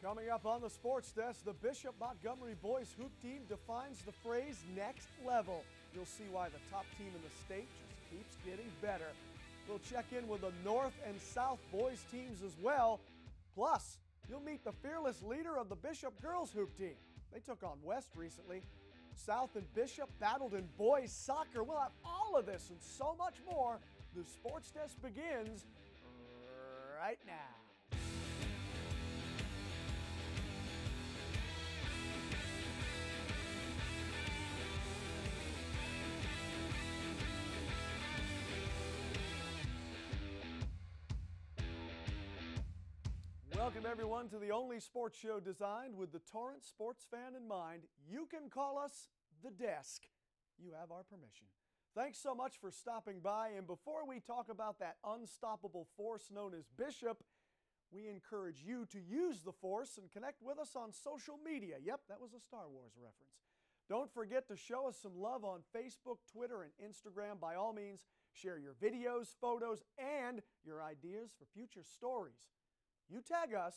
Coming up on the Sports Desk, the Bishop Montgomery boys hoop team defines the phrase next level. You'll see why the top team in the state just keeps getting better. We'll check in with the North and South boys teams as well. Plus, you'll meet the fearless leader of the Bishop girls hoop team. They took on West recently. South and Bishop battled in boys soccer. We'll have all of this and so much more. The Sports Desk begins right now. Welcome everyone to the only sports show designed with the Torrance sports fan in mind. You can call us The Desk. You have our permission. Thanks so much for stopping by, and before we talk about that unstoppable force known as Bishop, we encourage you to use the force and connect with us on social media. Yep, that was a Star Wars reference. Don't forget to show us some love on Facebook, Twitter, and Instagram. By all means, share your videos, photos, and your ideas for future stories. You tag us,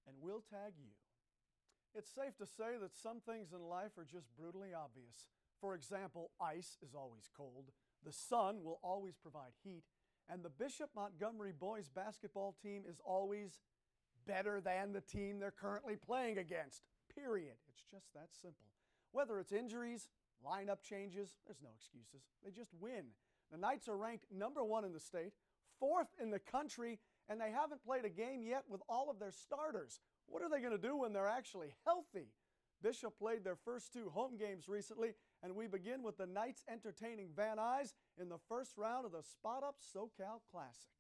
and we'll tag you. It's safe to say that some things in life are just brutally obvious. For example, ice is always cold, the sun will always provide heat, and the Bishop Montgomery boys basketball team is always better than the team they're currently playing against. Period. It's just that simple. Whether it's injuries, lineup changes, there's no excuses. They just win. The Knights are ranked #1 in the state, 4th in the country, and they haven't played a game yet with all of their starters. What are they going to do when they're actually healthy? Bishop played their first 2 home games recently, and we begin with the Knights entertaining Van Nuys in the first round of the Spot Up SoCal Classic.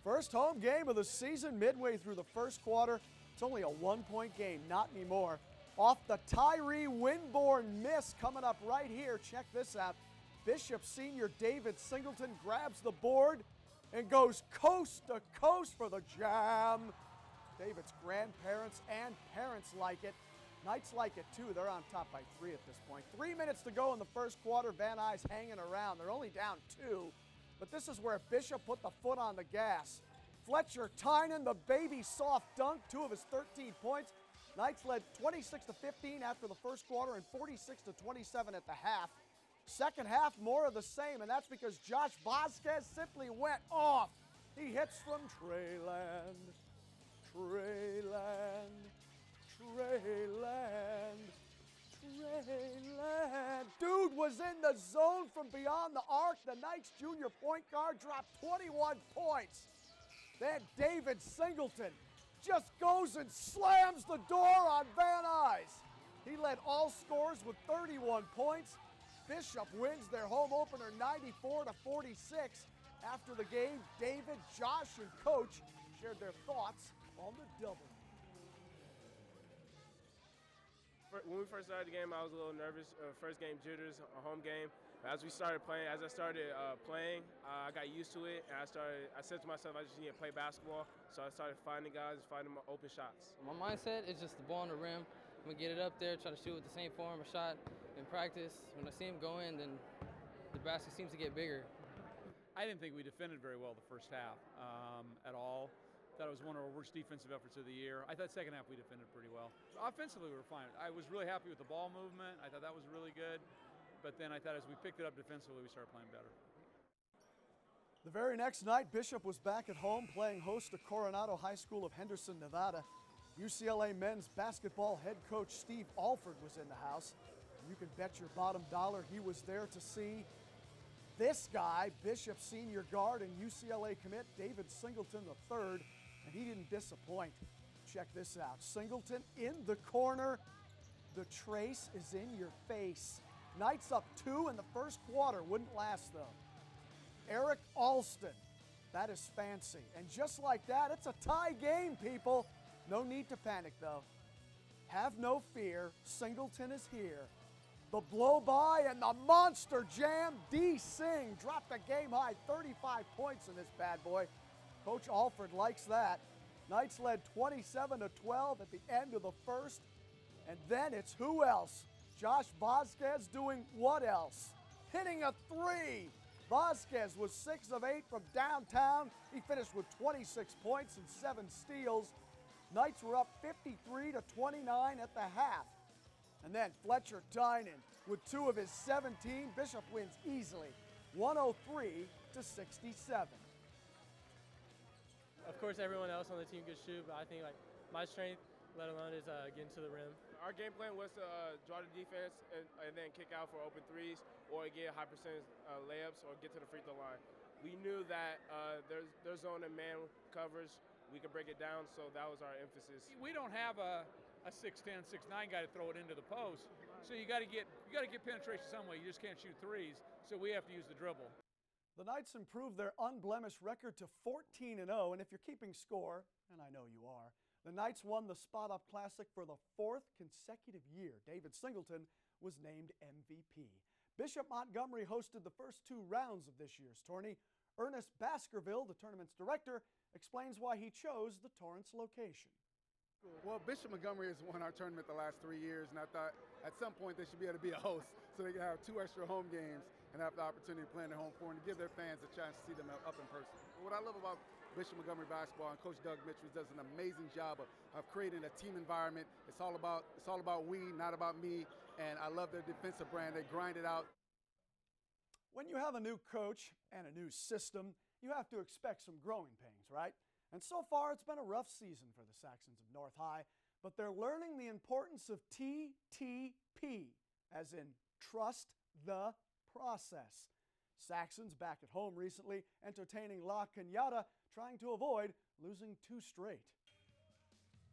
First home game of the season midway through the first quarter. It's only a 1-point game, not anymore. Off the Tyree Winborn miss coming up right here. Check this out. Bishop senior David Singleton grabs the board and goes coast to coast for the jam. David's grandparents and parents like it. Knights like it too. They're on top by 3 at this point. 3 minutes to go in the first quarter. Van Nuys hanging around. They're only down 2, but this is where Bishop put the foot on the gas. Fletcher Tynan, the baby soft dunk, 2 of his 13 points. Knights led 26-15 after the first quarter and 46-27 at the half. Second half, more of the same, and that's because Josh Vasquez simply went off. He hits from Treyland, Treyland, Treyland, Treyland. Dude was in the zone from beyond the arc. The Knights junior point guard dropped 21 points. Then David Singleton just goes and slams the door on Van Nuys. He led all scorers with 31 points. Bishop wins their home opener 94-46. After the game, David, Josh, and Coach shared their thoughts on the double. When we first started the game, I was a little nervous. First game jitters, a home game. As I started playing, I got used to it, and I said to myself, I just need to play basketball. So I started finding guys, finding my open shots. My mindset is just the ball on the rim. I'm gonna get it up there, try to shoot with the same form of shot in practice. When I see him go in, then the basket seems to get bigger. I didn't think we defended very well the first half at all. Thought it was one of our worst defensive efforts of the year. I thought second half we defended pretty well. Offensively, we were fine. I was really happy with the ball movement. I thought that was really good. But then I thought as we picked it up defensively, we started playing better. The very next night, Bishop was back at home playing host to Coronado High School of Henderson, Nevada. UCLA men's basketball head coach Steve Alford was in the house. You can bet your bottom dollar he was there to see this guy, Bishop senior guard and UCLA commit David Singleton III, and he didn't disappoint. Check this out. Singleton in the corner. The trace is in your face. Knights up 2 in the first quarter. Wouldn't last, though. Eric Alston. That is fancy. And just like that, it's a tie game, people. No need to panic, though. Have no fear. Singleton is here. The blow-by and the monster jam. D. Singh dropped a game-high 35 points in this bad boy. Coach Alford likes that. Knights led 27-12 at the end of the first. And then it's who else? Josh Vasquez doing what else? Hitting a 3. Vasquez was 6 of 8 from downtown. He finished with 26 points and 7 steals. Knights were up 53-29 at the half. And then Fletcher Tynan with 2 of his 17. Bishop wins easily, 103-67. Of course, everyone else on the team could shoot, but I think my strength, let alone, is getting to the rim. Our game plan was to draw the defense and then kick out for open threes or get high percentage layups or get to the free throw line. We knew that there's zone and man coverage. We could break it down, so that was our emphasis. We don't have a 6'10", 6'9" guy to throw it into the post, so you got to get penetration some way. You just can't shoot threes, so we have to use the dribble. The Knights improved their unblemished record to 14-0, and if you're keeping score, and I know you are, the Knights won the Spot Up Classic for the 4th consecutive year. David Singleton was named MVP. Bishop Montgomery hosted the first 2 rounds of this year's tourney. Ernest Baskerville, the tournament's director, explains why he chose the Torrance location. Well, Bishop Montgomery has won our tournament the last 3 years, and I thought at some point they should be able to be a host so they can have 2 extra home games and have the opportunity to play in their home floor and to give their fans a chance to see them up in person. What I love about Bishop Montgomery basketball, and Coach Doug Mitchell does an amazing job of creating a team environment. It's all about we, not about me, and I love their defensive brand. They grind it out. When you have a new coach and a new system, you have to expect some growing pains, right? And so far, it's been a rough season for the Saxons of North High, but they're learning the importance of TTP, as in trust the process. Saxons back at home recently, entertaining La Cañada, trying to avoid losing 2 straight.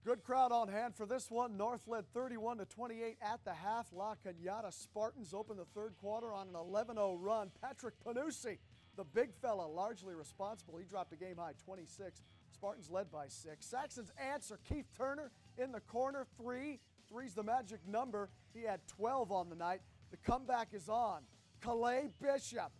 Good crowd on hand for this one. North led 31-28 at the half. La Cañada Spartans opened the 3rd quarter on an 11-0 run. Patrick Panucci, the big fella, largely responsible. He dropped a game-high 26. Spartans led by 6. Saxons answer. Keith Turner in the corner, 3. 3's the magic number. He had 12 on the night. The comeback is on. Calais Bishop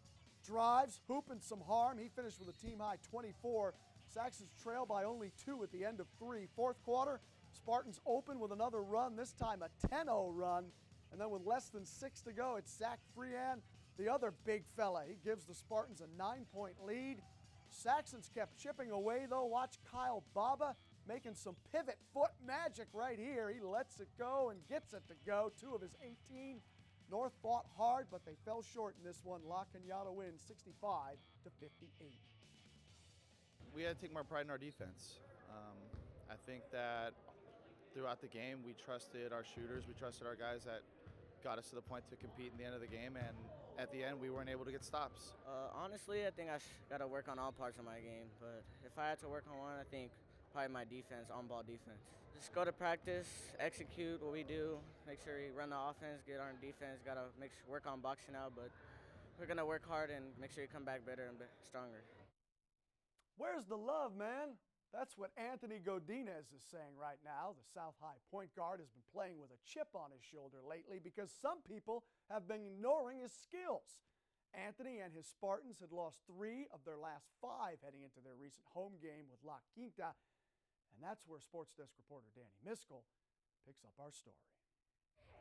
drives, hooping some harm. He finished with a team-high 24. Saxons trail by only 2 at the end of 3. 4th quarter, Spartans open with another run, this time a 10-0 run. And then with less than 6 to go, it's Zach Freehan, the other big fella. He gives the Spartans a 9-point lead. Saxons kept chipping away, though. Watch Kyle Baba making some pivot foot magic right here. He lets it go and gets it to go. 2 of his 18. North fought hard, but they fell short in this one. La Cañada wins 65-58. We had to take more pride in our defense. I think that throughout the game, we trusted our shooters. We trusted our guys that got us to the point to compete in the end of the game, and at the end, we weren't able to get stops. Honestly, I think I got to work on all parts of my game, but if I had to work on one, I think probably my defense, on-ball defense. Just go to practice, execute what we do, make sure we run the offense, get on defense, got to work on boxing out, but we're going to work hard and make sure you come back better and stronger. Where's the love, man? That's what Anthony Godinez is saying right now. The South High point guard has been playing with a chip on his shoulder lately because some people have been ignoring his skills. Anthony and his Spartans had lost 3 of their last 5 heading into their recent home game with La Quinta, and that's where SportsDesk reporter Danny Miskell picks up our story.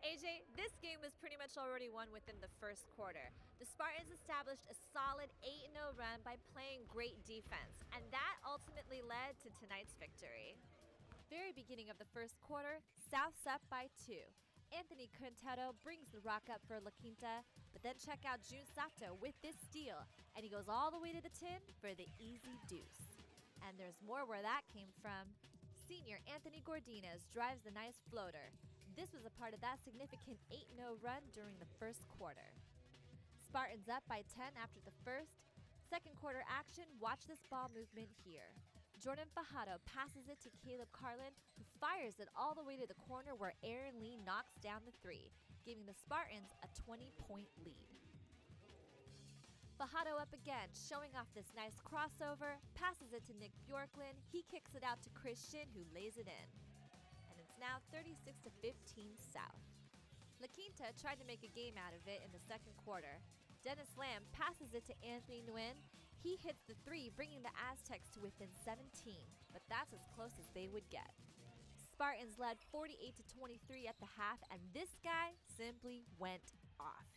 AJ, this game was pretty much already won within the first quarter. The Spartans established a solid 8-0 run by playing great defense, and that ultimately led to tonight's victory. Very beginning of the first quarter, South's up by 2. Anthony Quintero brings the rock up for La Quinta, but then check out Jun Sato with this steal, and he goes all the way to the 10 for the easy deuce. And there's more where that came from. Senior Anthony Godinez drives the nice floater. This was a part of that significant 8-0 run during the first quarter. Spartans up by 10 after the first. Second quarter action, watch this ball movement here. Jordan Fajardo passes it to Caleb Carlin, who fires it all the way to the corner where Aaron Lee knocks down the 3, giving the Spartans a 20-point lead. Fajardo up again, showing off this nice crossover, passes it to Nick Bjorklund. He kicks it out to Christian, who lays it in. Now 36-15 South. La Quinta tried to make a game out of it in the second quarter. Dennis Lamb passes it to Anthony Nguyen. He hits the 3, bringing the Aztecs to within 17, but that's as close as they would get. Spartans led 48-23 at the half, and this guy simply went off.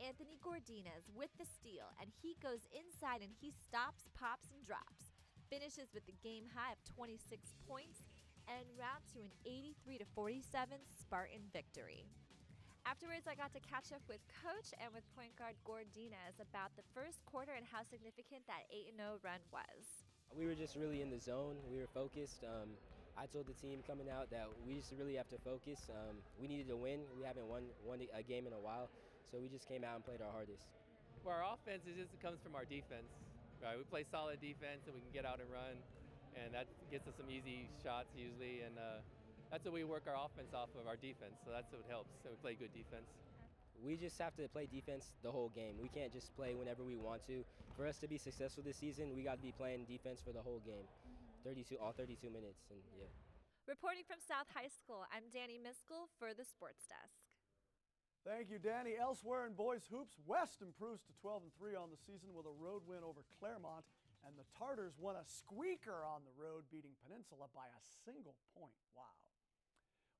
Anthony Godinez with the steal, and he goes inside and he stops, pops, and drops. Finishes with the game high of 26 points, and out to an 83-47 Spartan victory. Afterwards, I got to catch up with Coach and with point guard Gordinez about the first quarter and how significant that 8-0 run was. We were just really in the zone. We were focused. I told the team coming out that we just really have to focus. We needed to win. We haven't won a game in a while, so we just came out and played our hardest. For our offense, it just comes from our defense. Right? We play solid defense, and we can get out and run, and that gets us some easy shots usually, and that's what we work our offense off of, our defense, so that's what helps, so we play good defense. We just have to play defense the whole game. We can't just play whenever we want to. For us to be successful this season, we got to be playing defense for the whole game, all 32 minutes, and yeah. Reporting from South High School, I'm Danny Miskell for the Sports Desk. Thank you, Danny. Elsewhere in boys hoops, West improves to 12-3 on the season with a road win over Claremont, and the Tartars won a squeaker on the road, beating Peninsula by a single point. Wow.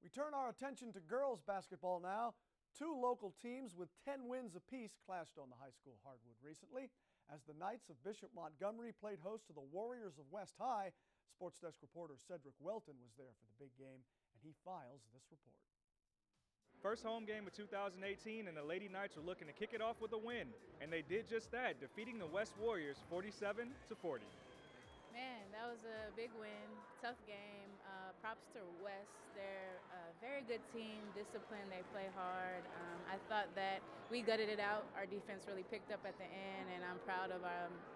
We turn our attention to girls basketball now. Two local teams with 10 wins apiece clashed on the high school hardwood recently as the Knights of Bishop Montgomery played host to the Warriors of West High. Sports Desk reporter Cedric Welton was there for the big game, and he files this report. First home game of 2018, and the Lady Knights are looking to kick it off with a win, and they did just that, defeating the West Warriors 47-40. Man, that was a big win, tough game. Props to West. They're a very good team, disciplined, they play hard. I thought that we gutted it out. Our defense really picked up at the end, and I'm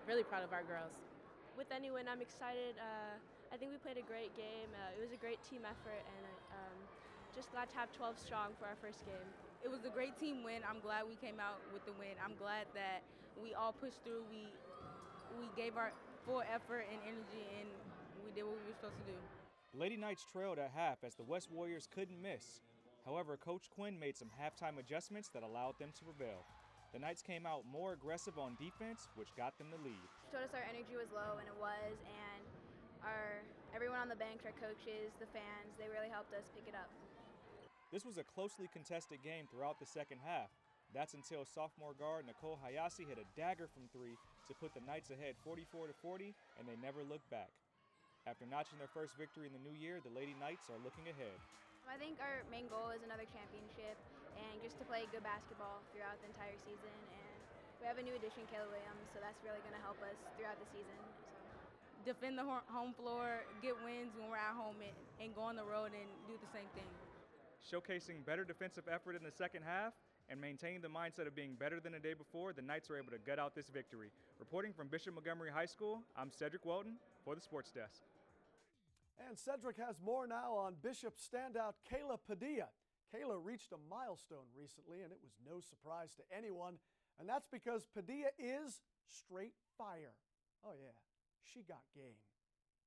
really proud of our girls. With any win, I'm excited. I think we played a great game. It was a great team effort, and just glad to have 12 strong for our first game. It was a great team win. I'm glad we came out with the win. I'm glad that we all pushed through. We gave our full effort and energy, and we did what we were supposed to do. The Lady Knights trailed at half as the West Warriors couldn't miss. However, Coach Quinn made some halftime adjustments that allowed them to prevail. The Knights came out more aggressive on defense, which got them the lead. Showed us our energy was low, and it was, and everyone on the bench, our coaches, the fans, they really helped us pick it up. This was a closely contested game throughout the second half. That's until sophomore guard Nicole Hayase hit a dagger from three to put the Knights ahead 44-40, and they never looked back. After notching their first victory in the new year, the Lady Knights are looking ahead. I think our main goal is another championship and just to play good basketball throughout the entire season. And we have a new addition, Kayla Williams, so that's really going to help us throughout the season. Defend the home floor, get wins when we're at home, and go on the road and do the same thing. Showcasing better defensive effort in the second half and maintaining the mindset of being better than the day before, the Knights were able to gut out this victory. Reporting from Bishop Montgomery High School, I'm Cedric Welton for the Sports Desk. And Cedric has more now on Bishop standout Kayla Padilla. Kayla reached a milestone recently, and it was no surprise to anyone, and that's because Padilla is straight fire. Oh yeah, she got game.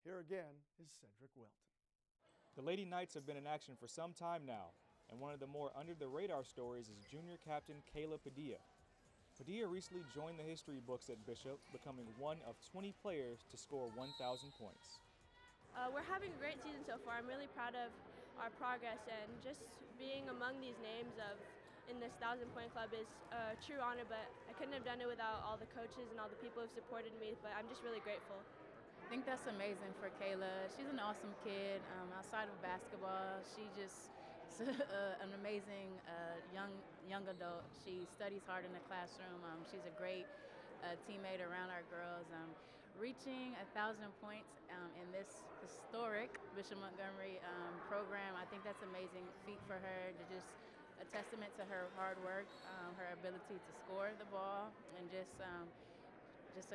Here again is Cedric Welton. The Lady Knights have been in action for some time now, and one of the more under-the-radar stories is junior captain Kayla Padilla. Padilla recently joined the history books at Bishop, becoming one of 20 players to score 1,000 points. We're having a great season so far. I'm really proud of our progress, and just being among these names in this 1,000-point club is a true honor, but I couldn't have done it without all the coaches and all the people who've supported me, but I'm just really grateful. I think that's amazing for Kayla. She's an awesome kid. Outside of basketball, she's just an amazing young adult. She studies hard in the classroom. She's a great teammate around our girls. Reaching 1,000 points in this historic Bishop Montgomery program, I think that's an amazing feat for her. Just a testament to her hard work, her ability to score the ball, and just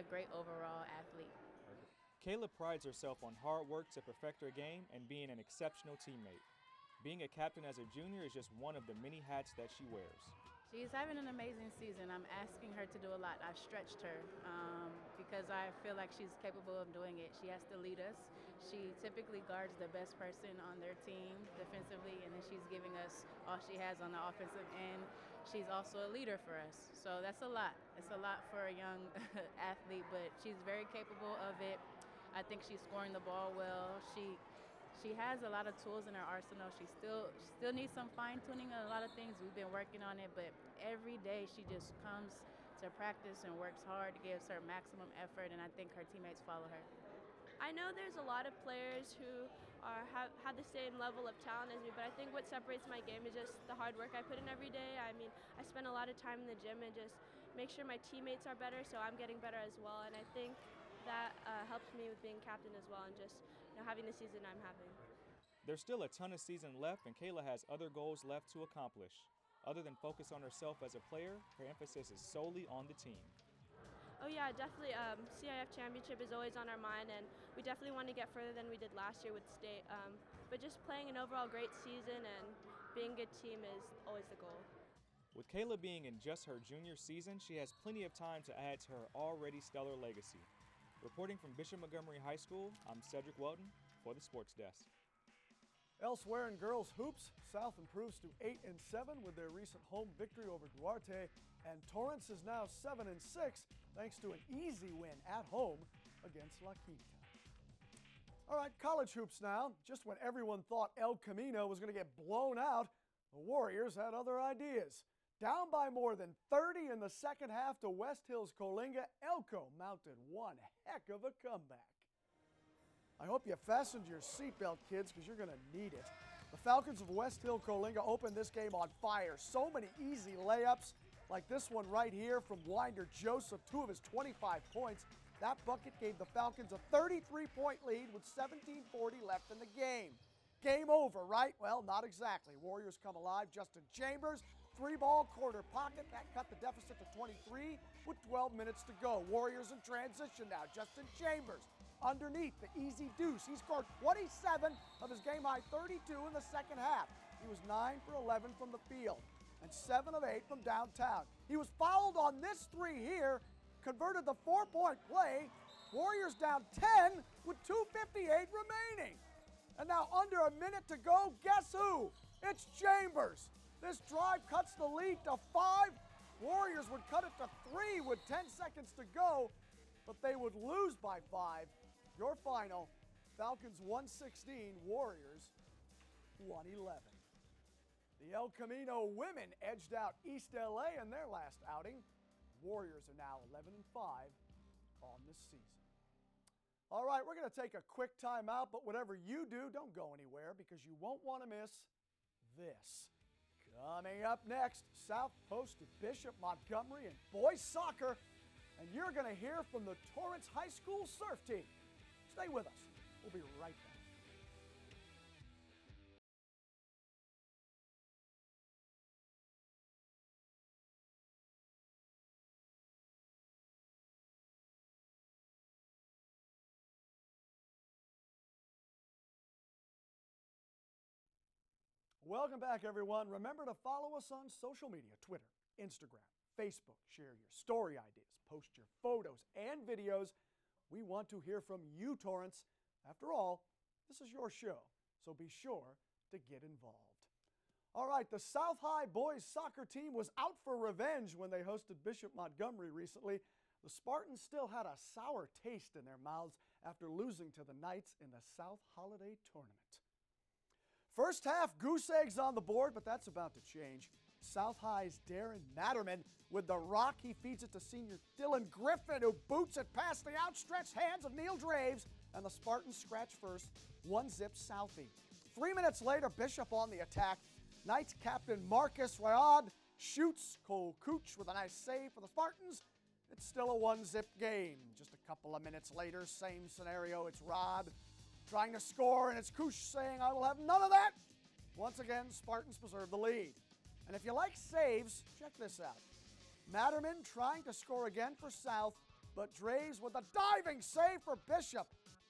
a great overall athlete. Kayla prides herself on hard work to perfect her game and being an exceptional teammate. Being a captain as a junior is just one of the many hats that she wears. She's having an amazing season. I'm asking her to do a lot. I've stretched her because I feel like she's capable of doing it. She has to lead us. She typically guards the best person on their team defensively, and then she's giving us all she has on the offensive end. She's also a leader for us. So that's a lot. It's a lot for a young athlete, but she's very capable of it. I think she's scoring the ball well. She has a lot of tools in her arsenal. She still needs some fine-tuning on a lot of things. We've been working on it, but every day she just comes to practice and works hard, gives her maximum effort, and I think her teammates follow her. I know there's a lot of players who have the same level of talent as me, but I think what separates my game is just the hard work I put in every day. I mean, I spend a lot of time in the gym and just make sure my teammates are better, so I'm getting better as well, and I think that helps me with being captain as well and just having the season I'm having. There's still a ton of season left, and Kayla has other goals left to accomplish. Other than focus on herself as a player, her emphasis is solely on the team. Oh yeah, definitely. CIF championship is always on our mind, and we definitely want to get further than we did last year with state. But just playing an overall great season and being a good team is always the goal. With Kayla being in just her junior season, she has plenty of time to add to her already stellar legacy. Reporting from Bishop Montgomery High School, I'm Cedric Welton for the Sports Desk. Elsewhere in girls hoops, South improves to 8-7 with their recent home victory over Duarte, and Torrance is now 7-6 thanks to an easy win at home against La Quinta. All right, college hoops now. Just when everyone thought El Camino was going to get blown out, the Warriors had other ideas. Down by more than 30 in the second half to West Hill's Coalinga, Elko mounted one heck of a comeback. I hope you fastened your seatbelt, kids, because you're going to need it. The Falcons of West Hill Coalinga opened this game on fire. So many easy layups, like this one right here from Winder Joseph, 2 of his 25 points. That bucket gave the Falcons a 33-point lead with 17:40 left in the game. Game over, right? Well, not exactly. Warriors come alive. Justin Chambers, 3-ball corner pocket. That cut the deficit to 23 with 12 minutes to go. Warriors in transition now. Justin Chambers underneath the easy deuce. He scored 27 of his game-high 32 in the second half. He was 9 for 11 from the field and 7 of 8 from downtown. He was fouled on this 3 here, converted the 4-point play. Warriors down 10 with 2:58 remaining. And now under a minute to go, guess who? It's Chambers. This drive cuts the lead to 5. Warriors would cut it to 3 with 10 seconds to go, but they would lose by 5. Your final, Falcons 116, Warriors 111. The El Camino women edged out East LA in their last outing. Warriors are now 11-5 on the season. All right, we're going to take a quick timeout, but whatever you do, don't go anywhere because you won't want to miss this. Coming up next, South hosted Bishop Montgomery in boys soccer, and you're going to hear from the Torrance High School surf team. Stay with us. We'll be right back. Welcome back, everyone. Remember to follow us on social media, Twitter, Instagram, Facebook. Share your story ideas, post your photos and videos. We want to hear from you, Torrance. After all, this is your show, so be sure to get involved. All right, the South High boys soccer team was out for revenge when they hosted Bishop Montgomery recently. The Spartans still had a sour taste in their mouths after losing to the Knights in the South Holiday Tournament. First half, goose eggs on the board, but that's about to change. South High's Darren Matterman with the rock. He feeds it to senior Dylan Griffin, who boots it past the outstretched hands of Neil Draves, and the Spartans scratch first, 1-0 Southie. 3 minutes later, Bishop on the attack. Knights captain Marcus Rayad shoots. Cole Cooch with a nice save for the Spartans. It's still a 1-0 game. Just a couple of minutes later, same scenario. It's Rod trying to score, and it's Cooch saying, "I will have none of that." Once again, Spartans preserve the lead. And if you like saves, check this out. Matterman trying to score again for South, but Draves with a diving save for Bishop.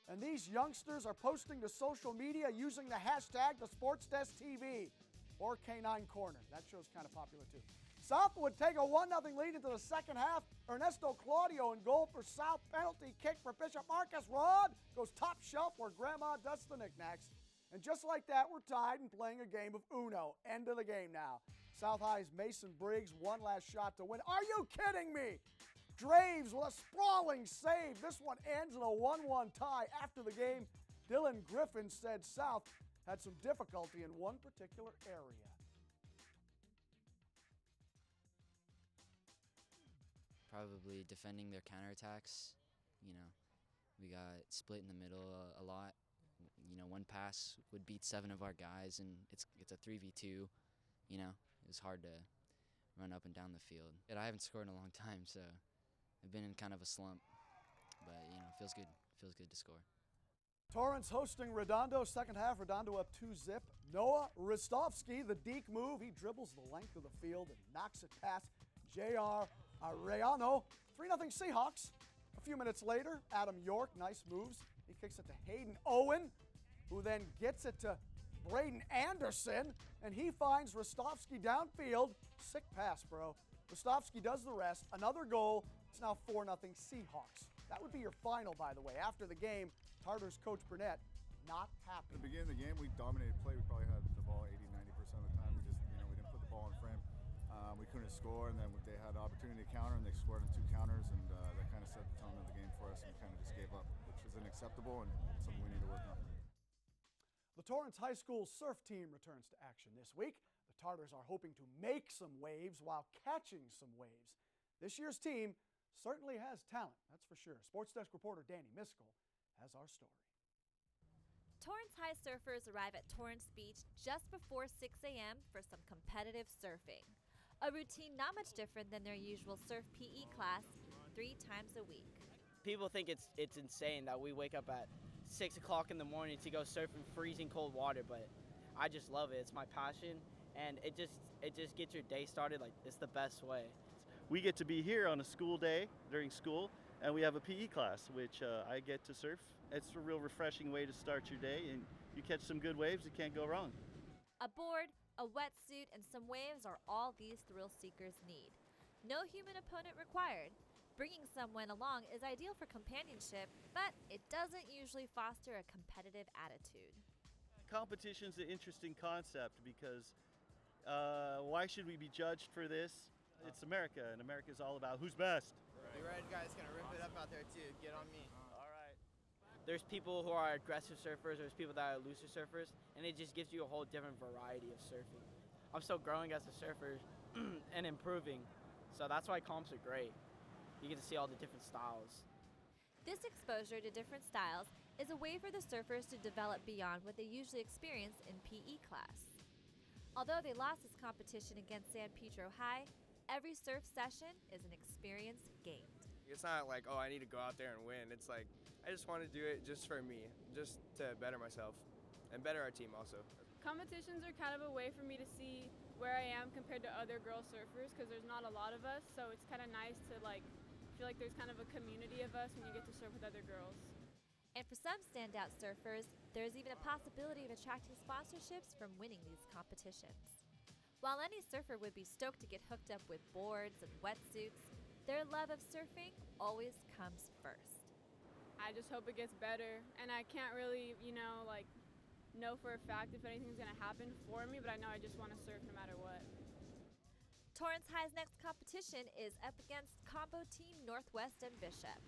And these youngsters are posting to social media using the hashtag the SportsDesk TV or K9 Corner. That show's kind of popular too. South would take a 1-0 lead into the second half. Ernesto Claudio in goal for South. Penalty kick for Bishop. Marcus Rod goes top shelf where Grandma dusts the knickknacks. And just like that, we're tied and playing a game of Uno. End of the game now. South High's Mason Briggs, one last shot to win. Are you kidding me? Draves with a sprawling save. This one ends in a 1-1 tie. After the game, Dylan Griffin said South had some difficulty in one particular area. Probably defending their counterattacks. You know, we got split in the middle a lot. one pass would beat 7 of our guys, and it's a 3v2. It was hard to run up and down the field. And I haven't scored in a long time, so I've been in kind of a slump. But, it feels good. Feels good to score. Torrance hosting Redondo. Second half, Redondo up 2-zip. Noah Ristovsky, the deke move. He dribbles the length of the field and knocks it past J.R. Arellano. 3-0 Seahawks. A few minutes later, Adam York, nice moves. He kicks it to Hayden Owen, who then gets it to Braden Anderson, and he finds Ristovsky downfield. Sick pass, bro. Ristovsky does the rest. Another goal. It's now 4-0 Seahawks. That would be your final, by the way. After the game, Tartars coach Burnett not happy. At the beginning of the game, we dominated play. We probably had the ball 80-90% of the time. We just, we didn't put the ball in frame. We couldn't score, and then they had the opportunity to counter, and they scored on 2 counters, and that kind of set the tone of the game for us, and we kind of just gave up, which is unacceptable and something we need to work on. The Torrance High School surf team returns to action this week. The Tartars are hoping to make some waves while catching some waves. This year's team certainly has talent, that's for sure. Sports Desk reporter Danny Miskell has our story. Torrance High surfers arrive at Torrance Beach just before 6 a.m. for some competitive surfing. A routine not much different than their usual surf PE class 3 times a week. People think it's insane that we wake up at 6 o'clock in the morning to go surf in freezing cold water, but I just love it. It's my passion, and it just gets your day started. Like, it's the best way. We get to be here on a school day during school, and we have a PE class, which I get to surf. It's a real refreshing way to start your day, and you catch some good waves, it can't go wrong. A board, a wetsuit, and some waves are all these thrill seekers need. No human opponent required. Bringing someone along is ideal for companionship, but it doesn't usually foster a competitive attitude. Competition's an interesting concept because why should we be judged for this? It's America, and America's all about who's best. The red guy's gonna rip it up out there too. Get on me. All right. There's people who are aggressive surfers, there's people that are looser surfers, and it just gives you a whole different variety of surfing. I'm still growing as a surfer and improving, so that's why comps are great. You get to see all the different styles. This exposure to different styles is a way for the surfers to develop beyond what they usually experience in PE class. Although they lost this competition against San Pedro High, every surf session is an experience gained. It's not like, oh, I need to go out there and win. It's like, I just want to do it just for me, just to better myself and better our team also. Competitions are kind of a way for me to see where I am compared to other girl surfers because there's not a lot of us, so it's kind of nice to feel like there's kind of a community of us when you get to surf with other girls. And for some standout surfers, there's even a possibility of attracting sponsorships from winning these competitions. While any surfer would be stoked to get hooked up with boards and wetsuits, their love of surfing always comes first. I just hope it gets better, and I can't really, know for a fact if anything's going to happen for me, but I know I just want to surf no matter what. Torrance High's next competition is up against combo team Northwest and Bishop.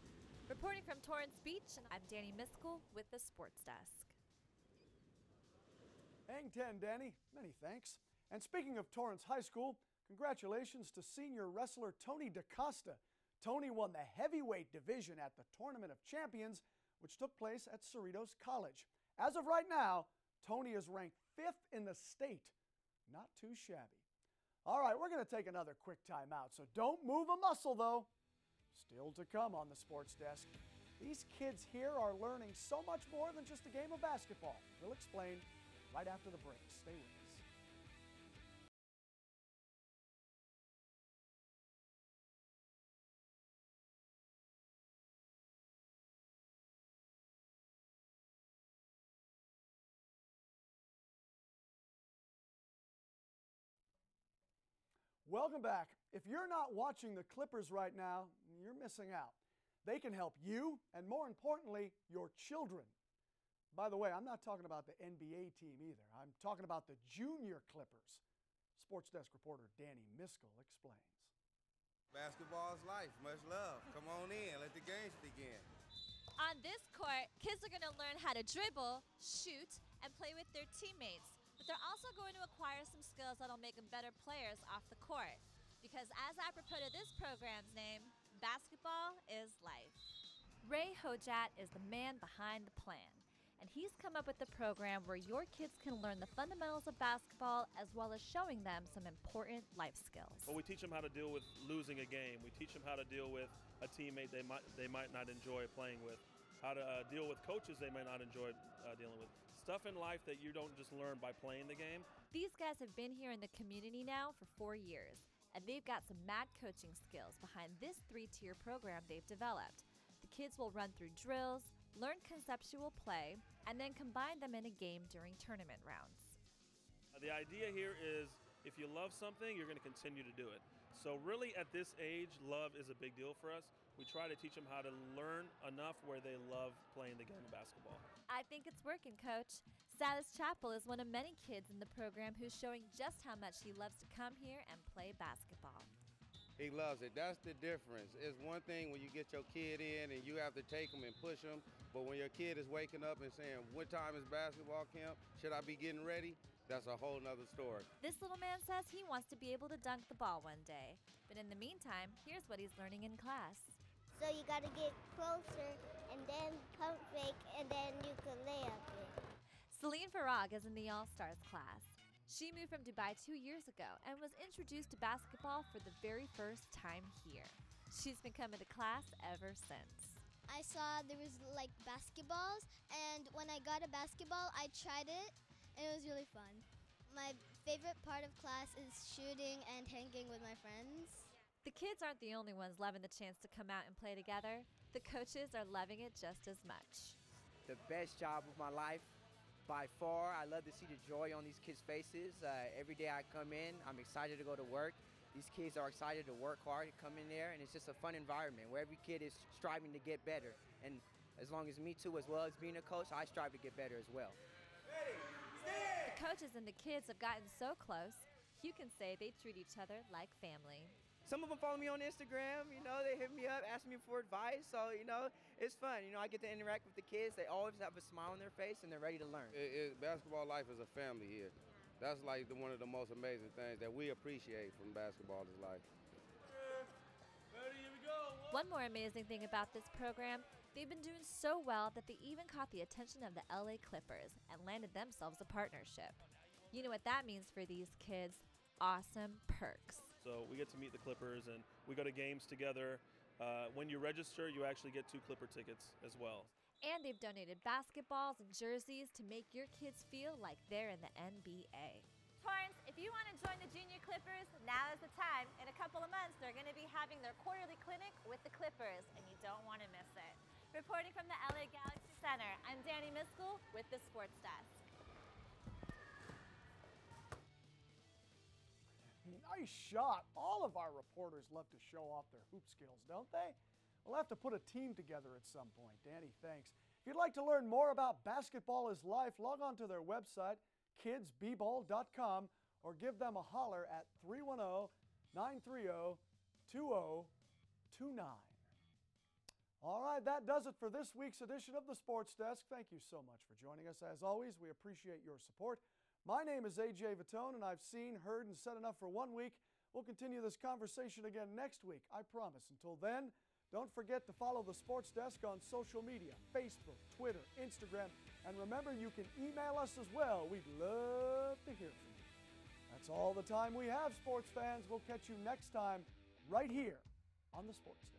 Reporting from Torrance Beach, I'm Danny Miskell with the Sports Desk. Hang 10, Danny. Many thanks. And speaking of Torrance High School, congratulations to senior wrestler Tony DaCosta. Tony won the heavyweight division at the Tournament of Champions, which took place at Cerritos College. As of right now, Tony is ranked 5th in the state. Not too shabby. All right, we're going to take another quick timeout, so don't move a muscle, though. Still to come on the Sports Desk. These kids here are learning so much more than just a game of basketball. We'll explain right after the break. Stay with us. Welcome back. If you're not watching the Clippers right now, you're missing out. They can help you, and more importantly, your children. By the way, I'm not talking about the NBA team either. I'm talking about the junior Clippers. Sports Desk reporter Danny Miskell explains. Basketball is life. Much love. Come on in. Let the games begin. On this court, kids are going to learn how to dribble, shoot, and play with their teammates. But they're also going to acquire some skills that'll make them better players off the court. Because as apropos to this program's name, basketball is life. Ray Hojat is the man behind the plan. and he's come up with a program where your kids can learn the fundamentals of basketball as well as showing them some important life skills. Well, we teach them how to deal with losing a game. We teach them how to deal with a teammate they might not enjoy playing with, how to deal with coaches they might not enjoy dealing with. Stuff in life that you don't just learn by playing the game. These guys have been here in the community now for 4 years, and they've got some mad coaching skills behind this 3-tier program they've developed. The kids will run through drills, learn conceptual play, and then combine them in a game during tournament rounds. The idea here is if you love something, you're going to continue to do it. So really at this age, love is a big deal for us. We try to teach them how to learn enough where they love playing the game of basketball. I think it's working, Coach. Silas Chappell is one of many kids in the program who's showing just how much he loves to come here and play basketball. He loves it. That's the difference. It's one thing when you get your kid in and you have to take them and push them, but when your kid is waking up and saying, what time is basketball camp? Should I be getting ready? That's a whole nother story. This little man says he wants to be able to dunk the ball one day. But in the meantime, here's what he's learning in class. So you got to get closer and then pump fake and then you can lay up it. Celine Farag is in the All-Stars class. She moved from Dubai 2 years ago and was introduced to basketball for the very first time here. She's been coming to class ever since. I saw there was like basketballs, and when I got a basketball, I tried it, and it was really fun. My favorite part of class is shooting and hanging with my friends. The kids aren't the only ones loving the chance to come out and play together. The coaches are loving it just as much. The best job of my life. By far, I love to see the joy on these kids' faces. Every day I come in, I'm excited to go to work. These kids are excited to work hard, to come in there, and it's just a fun environment where every kid is striving to get better. And as long as me too, as well as being a coach, I strive to get better as well. The coaches and the kids have gotten so close, you can say they treat each other like family. Some of them follow me on Instagram, they hit me up, ask me for advice, so, it's fun. I get to interact with the kids. They always have a smile on their face, and they're ready to learn. Basketball life is a family here. That's like one of the most amazing things that we appreciate from basketball is life. Ready, here we go. One more amazing thing about this program, they've been doing so well that they even caught the attention of the LA Clippers and landed themselves a partnership. You know what that means for these kids? Awesome perks. So we get to meet the Clippers, and we go to games together. When you register, you actually get 2 Clipper tickets as well. And they've donated basketballs and jerseys to make your kids feel like they're in the NBA. Torrance, if you want to join the Junior Clippers, now is the time. In a couple of months, they're going to be having their quarterly clinic with the Clippers, and you don't want to miss it. Reporting from the LA Galaxy Center, I'm Danny Miskell with the Sports Desk. Nice shot. All of our reporters love to show off their hoop skills, don't they? We'll have to put a team together at some point. Danny, thanks. If you'd like to learn more about Basketball is Life, log on to their website, kidsbball.com, or give them a holler at 310-930-2029. All right, that does it for this week's edition of the Sports Desk. Thank you so much for joining us. As always, we appreciate your support. My name is A.J. Vittone, and I've seen, heard, and said enough for 1 week. We'll continue this conversation again next week, I promise. Until then, don't forget to follow the Sports Desk on social media, Facebook, Twitter, Instagram, and remember you can email us as well. We'd love to hear from you. That's all the time we have, sports fans. We'll catch you next time right here on the Sports Desk.